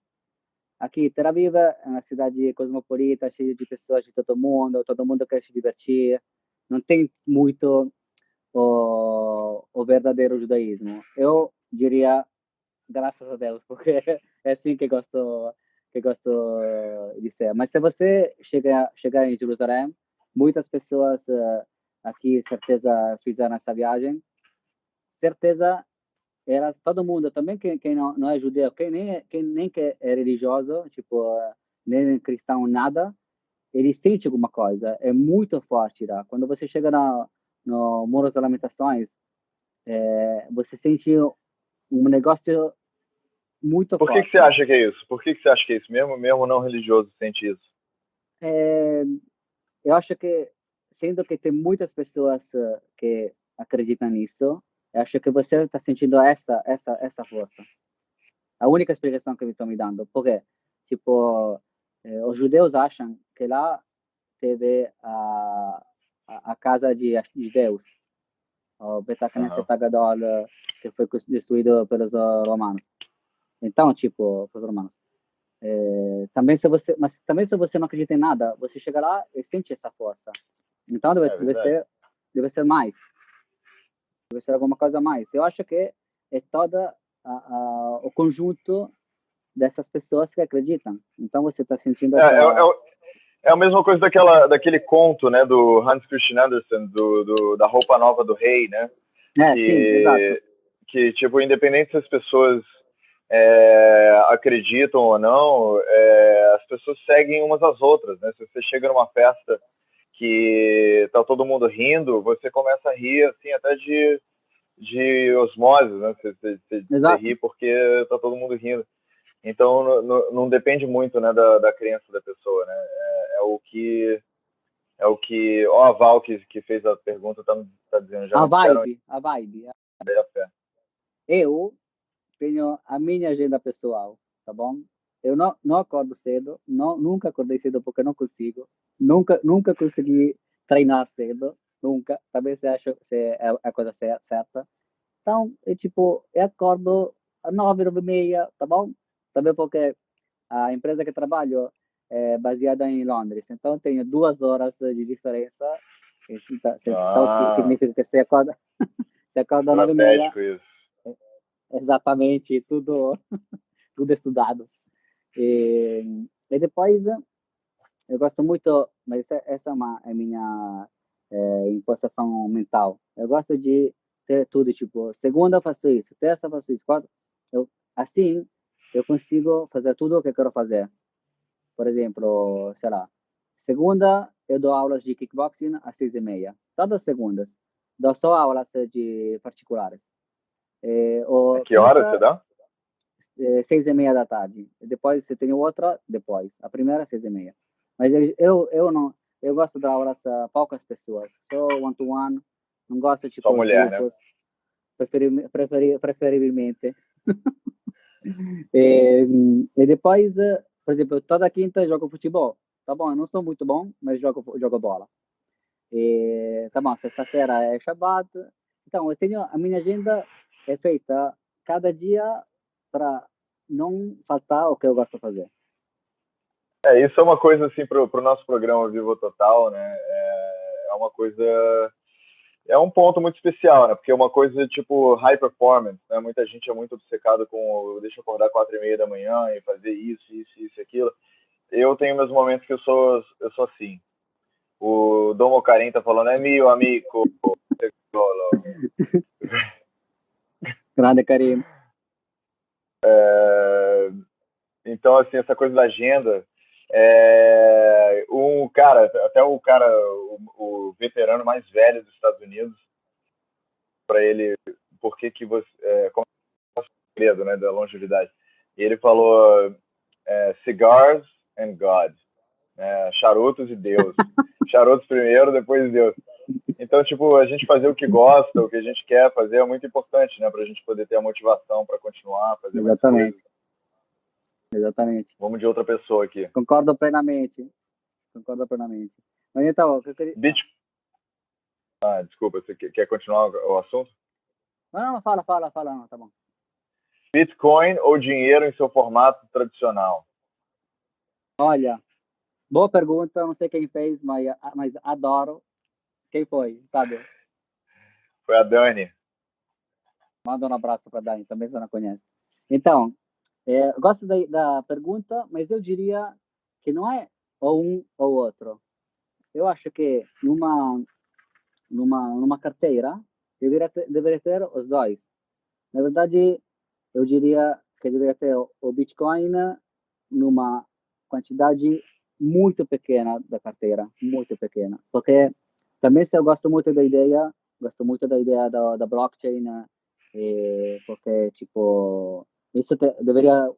Aqui, Tel Aviv é uma cidade cosmopolita, cheia de pessoas de todo mundo quer se divertir. Não tem muito o verdadeiro judaísmo. Eu diria, graças a Deus, porque é assim que gosto de ser. Mas se você chegar em Jerusalém, muitas pessoas aqui, certeza, fizeram essa viagem. Certeza, todo mundo, também quem não é judeu, quem nem que é religioso, tipo, nem cristão, nada, ele sente alguma coisa. É muito forte lá. Quando você chega no Muro das Lamentações, você sente um negócio muito Por que você forte. acha que é isso? Por que você acha que é isso? Mesmo não religioso sente isso? É, eu acho que, sendo que tem muitas pessoas que acreditam nisso, eu acho que você está sentindo essa força. A única explicação que me estão me dando. Porque, tipo, os judeus acham que lá teve a casa de Deus, o Bet Aham. HaKnesset Gadol, que foi destruído pelos romanos. Então, tipo, pelos romanos. Mas também se você não acredita em nada, você chega lá e sente essa força. Então deve, É deve verdade. ser, deve ser mais, deve ser alguma coisa a mais. Eu acho que é toda o conjunto dessas pessoas que acreditam. Então você está sentindo É, essa. a mesma coisa daquele conto, né, do Hans Christian Andersen, da roupa nova do rei, né? Sim, exato. Que tipo, independente se as pessoas acreditam ou não, as pessoas seguem umas às outras, né? Se você chega numa festa que tá todo mundo rindo, você começa a rir, assim, até de osmose, né? Você Exato. ri porque tá todo mundo rindo. Então, não depende muito, né, da crença da pessoa, né? É o que ó, a Val que fez a pergunta tá dizendo, já A me disseram vibe, a vibe. isso, a fé. Eu tenho a minha agenda pessoal, tá bom? Eu não acordo cedo, nunca acordei cedo porque não consigo, nunca consegui treinar cedo, nunca. Também se acha se é a coisa certa. Então, tipo, eu acordo às 9, 9h30, tá bom? Também porque a empresa que trabalho é baseada em Londres, então tenho 2 horas de diferença. Então, Ah, significa que você acorda, você acorda às 9h30, estratégico isso. exatamente, tudo, tudo estudado. E depois, eu gosto muito, mas essa é é minha imposição mental. Eu gosto de ter tudo, tipo, segunda eu faço isso, terça eu faço isso, quarta. Assim, eu consigo fazer tudo o que eu quero fazer. Por exemplo, sei lá, segunda eu dou aulas de kickboxing às 6h30. Todas as segundas. Dou só aulas de particulares. A Ou que hora você quinta, dá? 6h30 da tarde. E depois você tem outra, depois. A primeira, 6h30. Mas eu não, eu gosto de dar aulas a poucas pessoas. Só one-to-one. Não gosto, Só tipo, os mulher, né? grupos. Preferivelmente. E, e depois, por exemplo, toda quinta eu jogo futebol. Tá bom, eu não sou muito bom, mas jogo bola. E, tá bom, sexta-feira é Shabbat. Então, eu tenho a minha agenda é feita cada dia para não faltar o que eu gosto de fazer. Isso é uma coisa assim pro nosso programa Vivo Total, né? É uma coisa, é um ponto muito especial, né? Porque é uma coisa tipo high performance, né? Muita gente é muito obcecado com deixa eu acordar 4h30 da manhã e fazer isso, aquilo. Eu tenho meus momentos que eu sou assim. O Dom Mocarim tá falando, é meu amigo. Grande carinho. Então, assim, essa coisa da agenda, um cara, até o veterano mais velho dos Estados Unidos, para ele, por que você, como é o segredo, né, da longevidade. E ele falou, cigars and God, né, charutos e Deus. Charutos primeiro, depois Deus. Então, tipo, a gente fazer o que gosta, o que a gente quer fazer é muito importante, né, pra gente poder ter a motivação para continuar, fazer mais coisas. Exatamente, exatamente. Vamos de outra pessoa aqui. Concordo plenamente. Concordo plenamente. Mas então, o que eu queria... Bit... Desculpa, você quer continuar o assunto? Não, fala, não, tá bom. Bitcoin ou dinheiro em seu formato tradicional? Olha, boa pergunta, não sei quem fez, mas adoro. Quem foi, sabe? Foi a Dani. Manda um abraço para Dani, também você não conhece. Então, gosto da pergunta, mas eu diria que não é ou um ou outro. Eu acho que numa carteira deveria ter os dois. Na verdade, eu diria que deveria ter o Bitcoin numa quantidade muito pequena da carteira, muito pequena. Porque também se eu gosto muito da ideia da blockchain, né? Porque, tipo, deveria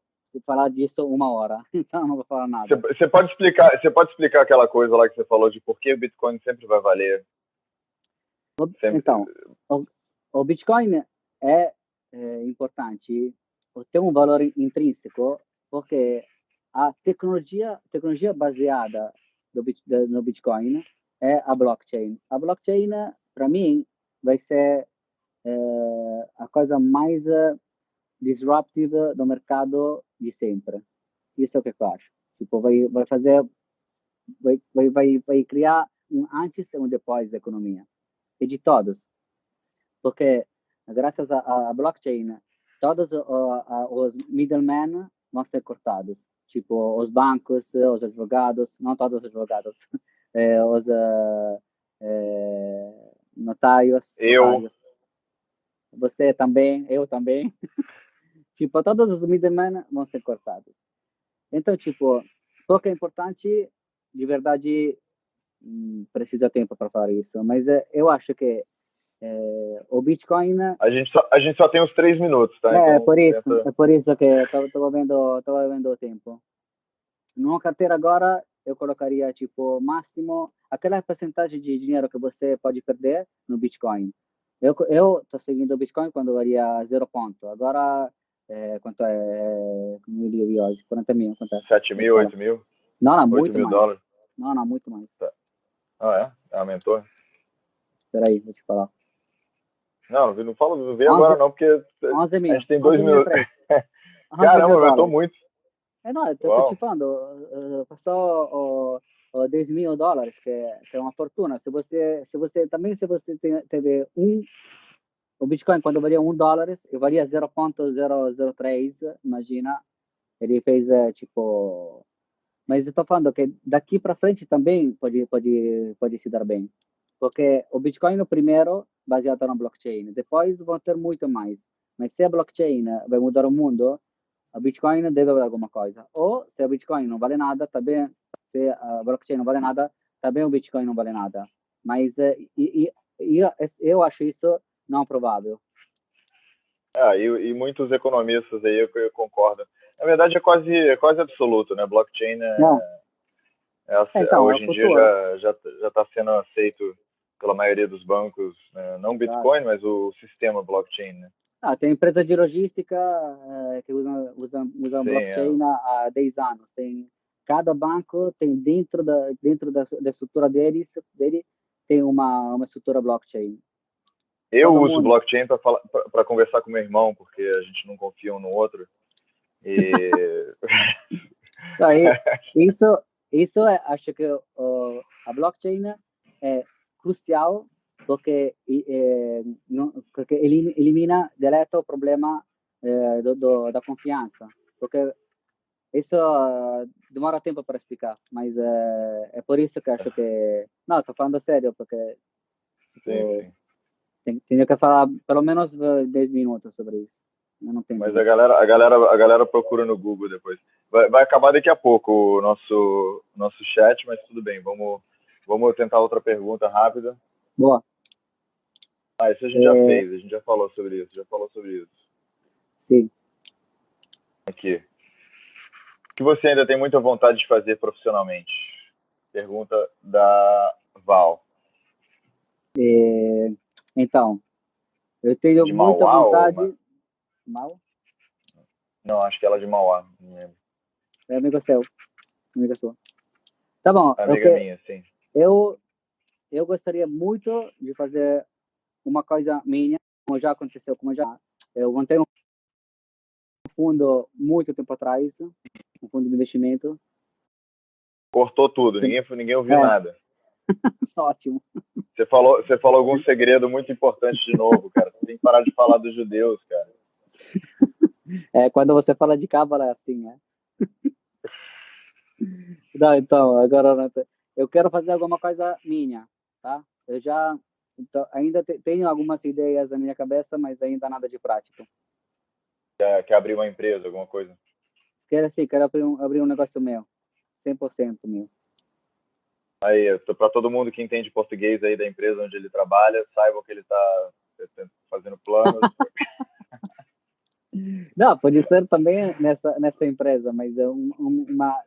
falar disso 1 hora, então não vou falar nada. Você pode explicar aquela coisa lá que você falou de por que o Bitcoin sempre vai valer? Sempre... Então, o, o Bitcoin é, importante, tem um valor intrínseco, porque a tecnologia baseada no Bitcoin é a blockchain. A blockchain, para mim, vai ser a coisa mais disruptiva do mercado de sempre. Isso é o que eu acho. Tipo, vai fazer, vai criar um antes e um depois da economia. E de todos. Porque, graças à blockchain, todos os middlemen vão ser cortados. Tipo, os bancos, os advogados, não todos os advogados, os notários, Eu, você também, eu também. Tipo, todos os middlemen vão ser cortados. Então, tipo, porque é importante, de verdade, precisa tempo para falar isso, mas eu acho que o Bitcoin a gente só tem os 3 minutos, tá? Então tenta. é por isso que tava vendo o tempo. Numa carteira agora, eu colocaria, tipo, máximo, aquela porcentagem de dinheiro que você pode perder no Bitcoin. Eu tô seguindo o Bitcoin quando varia 0 ponto. Agora, quanto é, como eu vi hoje? 40 mil, quanto é? 7 mil, Fala. 8 mil? Não, não, 8 muito mil mais. dólares? Não, não, muito mais. Tá. Ah, Aumentou? Espera aí, vou te falar. Não falo, não vê agora não, porque 11 a mil. gente tem 2 minutos. 11 Caramba, mil aumentou dólares. muito. Não, eu tô Uau. te falando, passou o 10 mil dólares, que é uma fortuna. Se você teve o Bitcoin, quando valia $1, e valia 0,003, imagina, ele fez, tipo... Mas eu tô falando que daqui para frente também pode se dar bem. Porque o Bitcoin, no primeiro, baseado na blockchain. Depois vão ter muito mais. Mas se a blockchain vai mudar o mundo, a Bitcoin deve valer alguma coisa. Ou se a Bitcoin não vale nada, também, se a blockchain não vale nada, também o Bitcoin não vale nada. Mas eu acho isso não provável. E muitos economistas aí eu concordo. Na verdade, é quase absoluto, né? Blockchain Então, é o hoje em dia futuro. já está sendo aceito pela maioria dos bancos, né? Não Claro. Bitcoin, mas o sistema blockchain, né? Tem empresas de logística que usam Sim, blockchain há 10 anos. Cada banco tem dentro da estrutura dele tem uma estrutura blockchain. Eu Todo uso mundo. blockchain para conversar com meu irmão, porque a gente não confia um no outro. E Isso acho que a blockchain é crucial porque, porque elimina direto o problema da confiança. Porque isso demora tempo para explicar, mas é por isso que acho que... Não, estou falando sério, porque sim. tenho que falar pelo menos 10 minutos sobre isso. Eu não tenho Mas tempo. a galera procura no Google depois. Vai acabar daqui a pouco o nosso chat, mas tudo bem. Vamos tentar outra pergunta rápida. Boa. Isso a gente já fez, a gente já falou sobre isso. Sim. Aqui. O que você ainda tem muita vontade de fazer profissionalmente? Pergunta da Val. Então, eu tenho De muita Mauá vontade... Mal? Não, acho que ela é de Mauá. É amigo seu. Amiga sua. Tá bom. Amiga minha, sim. Eu gostaria muito de fazer uma coisa minha, como já aconteceu, eu montei um fundo muito tempo atrás, um fundo de investimento. Cortou tudo, Sim. ninguém ouviu nada. Ótimo. Você falou algum segredo muito importante de novo, cara. Você tem que parar de falar dos judeus, cara. Quando você fala de cábala é assim, né? Não, então, agora eu quero fazer alguma coisa minha, tá? Eu já ainda tenho algumas ideias na minha cabeça, mas ainda nada de prático. Quer abrir uma empresa, alguma coisa? Quero abrir um negócio meu, 100% meu. Aí, para todo mundo que entende português aí da empresa onde ele trabalha, saibam que ele está fazendo planos. Não, pode ser também nessa empresa, mas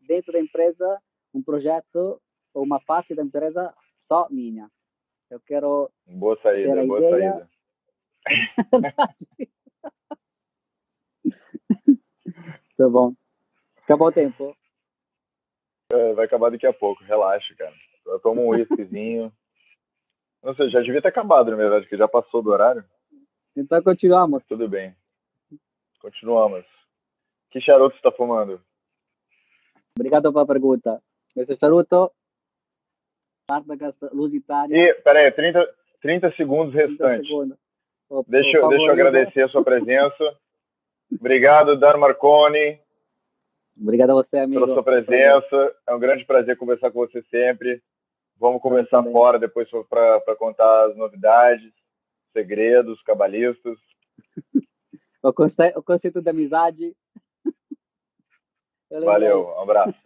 dentro da empresa, um projeto ou uma parte da empresa só minha. Eu quero Boa ter saída, a boa ideia. saída. Tá bom. Acabou o tempo. Vai acabar daqui a pouco, relaxa, cara. Eu tomo um whiskyzinho. Não sei, já devia ter acabado, na verdade, porque já passou do horário. Então continuamos. Mas tudo bem. Continuamos. Que charuto você está fumando? Obrigado pela pergunta. Esse charuto, Spartacus Lusitânia. E, peraí, 30 segundos restantes. Deixa eu agradecer a sua presença. Obrigado, Dan Marconi. Obrigado a você, amigo. Pela sua presença. É um grande prazer conversar com você sempre. Vamos conversar fora depois para contar as novidades, segredos, cabalistas. O conceito de amizade. Valeu, um abraço.